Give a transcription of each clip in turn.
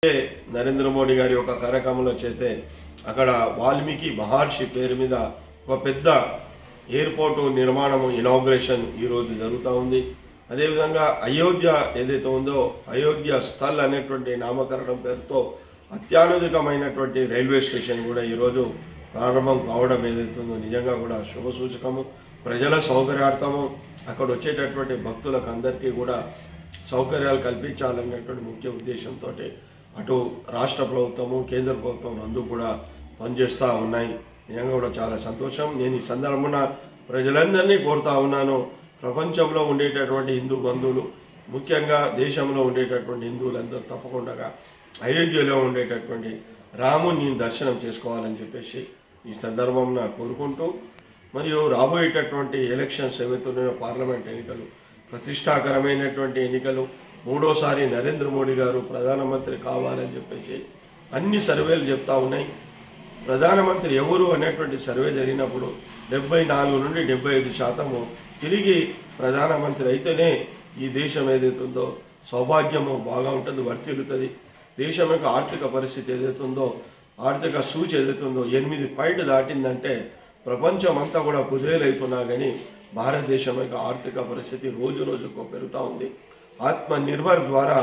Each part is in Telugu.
నరేంద్ర మోడీ గారి యొక్క కార్యక్రమంలో చేస్తే అక్కడ వాల్మీకి మహర్షి పేరు మీద ఒక పెద్ద ఎయిర్పోర్ట్ నిర్మాణం ఇనాగ్రేషన్ ఈరోజు జరుగుతూ ఉంది. అదేవిధంగా అయోధ్య ఏదైతే ఉందో అయోధ్య స్థల్ అనేటువంటి నామకరణం పేరుతో అత్యాధునికమైనటువంటి రైల్వే స్టేషన్ కూడా ఈరోజు ప్రారంభం కావడం ఏదైతే ఉందో నిజంగా కూడా శుభ సూచకము. ప్రజల సౌకర్యార్థము అక్కడ వచ్చేటటువంటి భక్తులకు అందరికీ కూడా సౌకర్యాలు కల్పించాలనేటువంటి ముఖ్య ఉద్దేశంతో అటు రాష్ట్ర ప్రభుత్వము కేంద్ర ప్రభుత్వం రెండు కూడా పనిచేస్తూ ఉన్నాయి. నిజంగా కూడా చాలా సంతోషం. నేను ఈ సందర్భంగా ప్రజలందరినీ కోరుతా ఉన్నాను, ప్రపంచంలో ఉండేటటువంటి హిందూ బంధువులు ముఖ్యంగా దేశంలో ఉండేటటువంటి హిందువులందరూ తప్పకుండా అయోధ్యలో ఉండేటటువంటి రాముని దర్శనం చేసుకోవాలని చెప్పేసి ఈ సందర్భంగా కోరుకుంటూ, మరియు రాబోయేటటువంటి ఎలక్షన్స్ ఏవైతున్నాయో పార్లమెంట్ ఎన్నికలు ప్రతిష్టాకరమైనటువంటి ఎన్నికలు, మూడోసారి నరేంద్ర మోడీ గారు ప్రధానమంత్రి కావాలని చెప్పేసి అన్ని సర్వేలు చెప్తా ఉన్నాయి. ప్రధానమంత్రి ఎవరు అనేటువంటి సర్వే జరిగినప్పుడు 74 నుండి 75% తిరిగి ప్రధానమంత్రి అయితేనే ఈ దేశం ఏదైతుందో సౌభాగ్యము బాగా ఉంటుంది, వర్తిల్లుతుంది. దేశం యొక్క ఆర్థిక పరిస్థితి ఏదైతుందో ఆర్థిక సూచి ఏదైతుందో 8 పాయింట్ దాటిందంటే ప్రపంచం అంతా కూడా కుదేలవుతున్నా కానీ భారతదేశం యొక్క ఆర్థిక పరిస్థితి రోజు రోజుకు పెరుగుతూ ఉంది. ఆత్మనిర్భర్ ద్వారా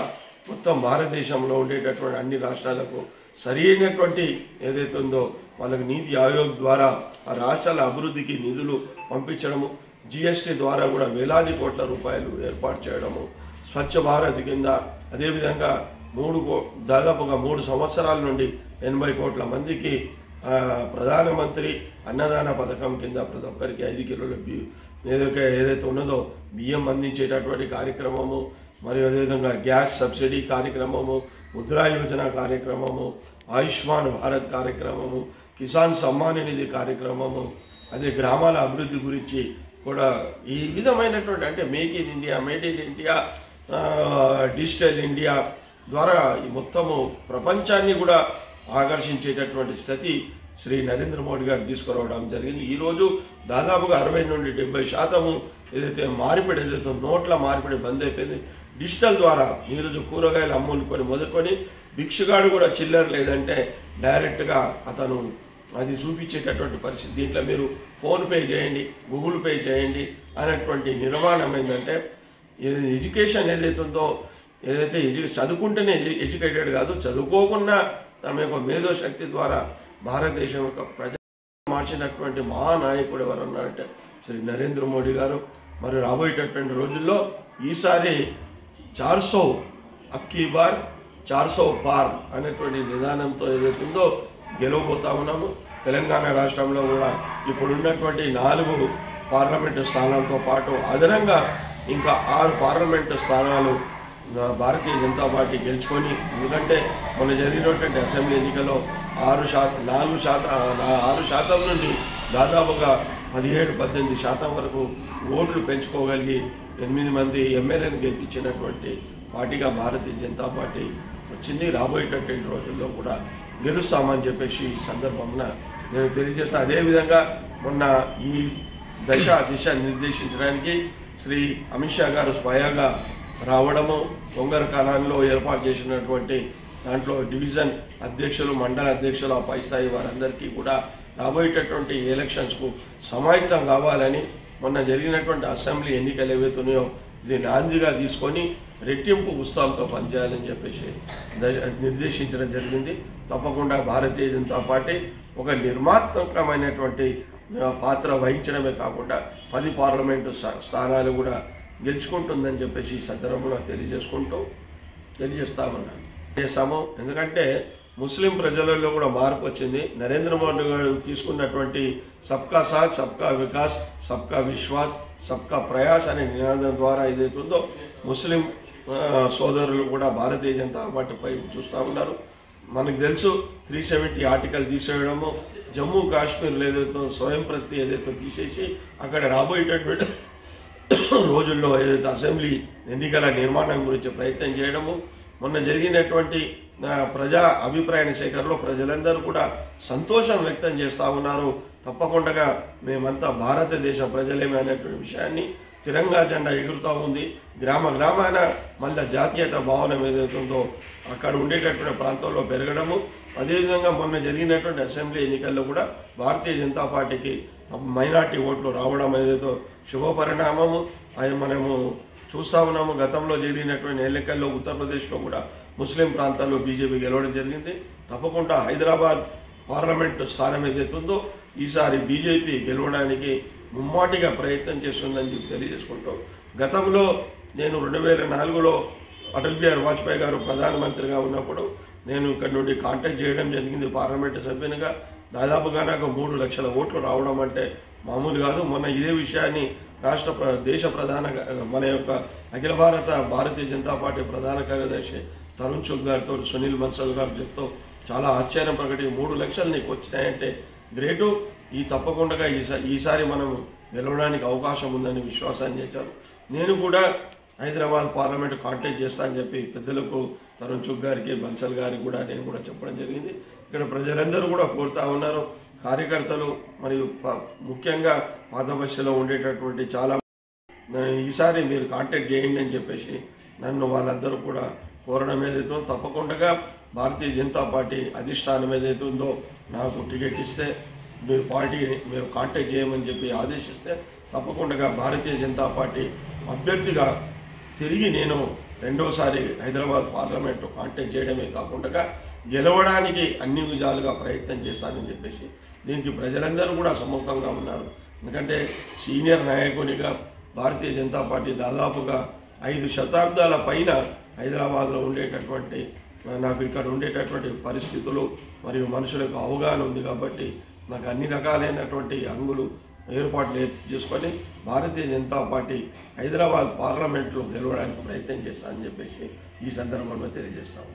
మొత్తం భారతదేశంలో ఉండేటటువంటి అన్ని రాష్ట్రాలకు సరి అయినటువంటి ఏదైతే ఉందో వాళ్ళకి నీతి ఆయోగ్ ద్వారా ఆ రాష్ట్రాల అభివృద్ధికి నిధులు పంపించడము, జిఎస్టీ ద్వారా కూడా వేలాది కోట్ల రూపాయలు ఏర్పాటు చేయడము, స్వచ్ఛ భారత్ కింద అదేవిధంగా దాదాపుగా 3 సంవత్సరాల నుండి 80 కోట్ల మందికి ప్రధానమంత్రి అన్నదాన పథకం కింద ప్రతి ఒక్కరికి 5 కిలోల ఏదైతే ఉన్నదో బియ్యం అందించేటటువంటి కార్యక్రమము, మరియు అదేవిధంగా గ్యాస్ సబ్సిడీ కార్యక్రమము, ముద్రా యోజన కార్యక్రమము, ఆయుష్మాన్ భారత్ కార్యక్రమము, కిసాన్ సమ్మాన్ నిధి కార్యక్రమము, అదే గ్రామాల అభివృద్ధి గురించి కూడా ఈ విధమైనటువంటి అంటే make in India digital India ద్వారా ఈ మొత్తము ప్రపంచాన్ని కూడా ఆకర్షించేటటువంటి స్థితి శ్రీ నరేంద్ర మోడీ గారు తీసుకురావడం జరిగింది. ఈరోజు దాదాపుగా 60 నుండి 70% ఏదైతే మార్పిడి ఏదైతే నోట్ల మార్పిడి బంద్ అయిపోయింది. డిజిటల్ ద్వారా ఈరోజు కూరగాయలు అమ్ముకొని మొదలుకొని భిక్షగాడు కూడా చిల్లర లేదంటే డైరెక్ట్గా అతను అది చూపించేటటువంటి పరిస్థితి. దీంట్లో మీరు ఫోన్పే చేయండి, గూగుల్ పే చేయండి అనేటువంటి నిర్మాణం ఏంటంటే ఎడ్యుకేషన్ ఏదైతే ఉందో ఏదైతే చదువుకుంటేనే ఎడ్యుకేటెడ్ కాదు, చదువుకోకుండా తమ యొక్క మేధోశక్తి ద్వారా భారతదేశం యొక్క ప్రజలు మార్చినటువంటి మహానాయకుడు ఎవరన్నారంటే శ్రీ నరేంద్ర మోడీ గారు. మరి రాబోయేటటువంటి రోజుల్లో ఈసారి 400 అబ్కీ బార్ 400 పార్ అనేటువంటి నిదానంతో ఏదైతుందో గెలవబోతా ఉన్నాము. తెలంగాణ రాష్ట్రంలో కూడా ఇప్పుడున్నటువంటి 4 పార్లమెంటు స్థానాలతో పాటు అదనంగా ఇంకా 6 పార్లమెంటు స్థానాలు భారతీయ జనతా పార్టీ గెలుచుకొని, ఎందుకంటే మొన్న జరిగినటువంటి అసెంబ్లీ ఎన్నికల్లో 6% నుండి దాదాపుగా 17-18% వరకు ఓట్లు పెంచుకోగలిగి 8 మంది ఎమ్మెల్యేలు గెలిపించినటువంటి పార్టీగా భారతీయ జనతా పార్టీ వచ్చింది. రాబోయేటటువంటి రోజుల్లో కూడా గెలుస్తామని చెప్పేసి ఈ సందర్భంగా నేను తెలియజేస్తాను. అదేవిధంగా మొన్న ఈ దిశ నిర్దేశించడానికి శ్రీ అమిత్ షా గారు స్వయంగా రావడము, కొంగర్ కలాన్లో ఏర్పాటు చేసినటువంటి దాంట్లో డివిజన్ అధ్యక్షులు, మండల అధ్యక్షులు, ఆ పై స్థాయి వారందరికీ కూడా రాబోయేటటువంటి ఎలక్షన్స్కు సమాయత్తం కావాలని మొన్న జరిగినటువంటి అసెంబ్లీ ఎన్నికలు ఏవైతున్నాయో ఇది నాందిగా తీసుకొని రెట్టింపు ఉత్సాహంతో పనిచేయాలని చెప్పేసి నిర్దేశించడం జరిగింది. తప్పకుండా భారతీయ జనతా పార్టీ ఒక నిర్మాణాత్మకమైనటువంటి పాత్ర వహించడమే కాకుండా 10 పార్లమెంటు స్థానాలు కూడా గెలుచుకుంటుందని చెప్పేసి ఈ సందర్భంలో తెలియజేస్తామన్నాను చేస్తాము. ఎందుకంటే ముస్లిం ప్రజలలో కూడా మార్పు వచ్చింది. నరేంద్ర మోడీ గారు తీసుకున్నటువంటి సబ్కా సాత్, సబ్కా వికాస్, సబ్కా విశ్వాస్, సబ్కా ప్రయాస్ అనే నినాదం ద్వారా ఏదైతుందో ముస్లిం సోదరులు కూడా భారతీయ జనతా పార్టీపై చూస్తూ ఉన్నారు. మనకు తెలుసు 370 ఆర్టికల్ తీసేయడము, జమ్మూ కాశ్మీర్లో ఏదైతే స్వయం ప్రతి ఏదైతే తీసేసి అక్కడ రాబోయేటటువంటి రోజుల్లో ఏదైతే అసెంబ్లీ ఎన్నికల నిర్మాణం గురించి ప్రయత్నం చేయడము, మొన్న జరిగినటువంటి ప్రజా అభిప్రాయ సేకరణలో ప్రజలందరూ కూడా సంతోషం వ్యక్తం చేస్తూ ఉన్నారు. తప్పకుండా మేమంతా భారతదేశ ప్రజలేమే అనేటువంటి విషయాన్ని తిరంగా జెండా ఎగురుతూ ఉంది. గ్రామ గ్రామాన మళ్ళీ జాతీయత భావన ఏదైతుందో అక్కడ ఉండేటటువంటి ప్రాంతంలో పెరగడము, అదేవిధంగా మొన్న జరిగినటువంటి అసెంబ్లీ ఎన్నికల్లో కూడా భారతీయ జనతా పార్టీకి మైనార్టీ ఓట్లు రావడం ఏదైతే శుభపరిణామము. అది మనము చూస్తూ ఉన్నాము. గతంలో జరిగినటువంటి ఎన్నికల్లో ఉత్తరప్రదేశ్లో కూడా ముస్లిం ప్రాంతాల్లో బీజేపీ గెలవడం జరిగింది. తప్పకుండా హైదరాబాద్ పార్లమెంటు స్థానం ఏదైతుందో ఈసారి బీజేపీ గెలవడానికి ముమ్మాటిగా ప్రయత్నం చేస్తుందని చెప్పి తెలియజేసుకుంటాం. గతంలో నేను 2004లో అటల్ బిహారీ వాజ్పేయి గారు ప్రధానమంత్రిగా ఉన్నప్పుడు నేను ఇక్కడ నుండి కాంటాక్ట్ చేయడం జరిగింది పార్లమెంటు సభ్యునిగా. దాదాపుగా నాకు 3 లక్షల ఓట్లు రావడం అంటే మామూలు కాదు. మొన్న ఇదే విషయాన్ని దేశ ప్రధాన మన యొక్క అఖిల భారతీయ జనతా పార్టీ ప్రధాన కార్యదర్శి తరుణ్ చుగ్ గారితో సునీల్ బన్సల్ గారు చెప్తూ చాలా ఆశ్చర్యం ప్రకటించి 3 లక్షలు నీకు వచ్చినాయంటే గ్రేటు. ఈ తప్పకుండా ఈసారి మనం గెలవడానికి అవకాశం ఉందని విశ్వాసాన్ని చేశారు. నేను కూడా హైదరాబాద్ పార్లమెంట్ కాంటాక్ట్ చేస్తా అని చెప్పి పెద్దలకు తరుణ్ చుగ్ గారికి బన్సల్ గారికి కూడా నేను కూడా చెప్పడం జరిగింది. ఇక్కడ ప్రజలందరూ కూడా కోరుతా ఉన్నారు. కార్యకర్తలు మరియు ముఖ్యంగా పాత బస్సులో ఉండేటటువంటి చాలా ఈసారి మీరు కాంటాక్ట్ చేయండి అని చెప్పేసి నన్ను వాళ్ళందరూ కూడా కోరడం ఏదైతే తప్పకుండా భారతీయ జనతా పార్టీ అధిష్టానం ఏదైతే ఉందో నాకు టికెట్ ఇస్తే మీరు కాంటాక్ట్ చేయమని చెప్పి ఆదేశిస్తే తప్పకుండా భారతీయ జనతా పార్టీ అభ్యర్థిగా తిరిగి నేను రెండోసారి హైదరాబాద్ పార్లమెంటు కాంటాక్ట్ చేయడమే కాకుండా గెలవడానికి అన్ని విధాలుగా ప్రయత్నం చేస్తానని చెప్పేసి దీనికి ప్రజలందరూ కూడా సముఖంగా ఉన్నారు. ఎందుకంటే సీనియర్ నాయకునిగా భారతీయ జనతా పార్టీ దాదాపుగా 5 శతాబ్దాల పైన హైదరాబాద్లో ఉండేటటువంటి నాకు ఇక్కడ ఉండేటటువంటి పరిస్థితులు మరియు మనుషులకు అవగాహన ఉంది కాబట్టి నాకు అన్ని రకాలైనటువంటి హంగులు ఏర్పాట్లు చేసుకొని భారతీయ జనతా పార్టీ హైదరాబాద్ పార్లమెంట్లో గెలవడానికి ప్రయత్నం చేస్తానని చెప్పేసి ఈ సందర్భంలో తెలియజేస్తాము.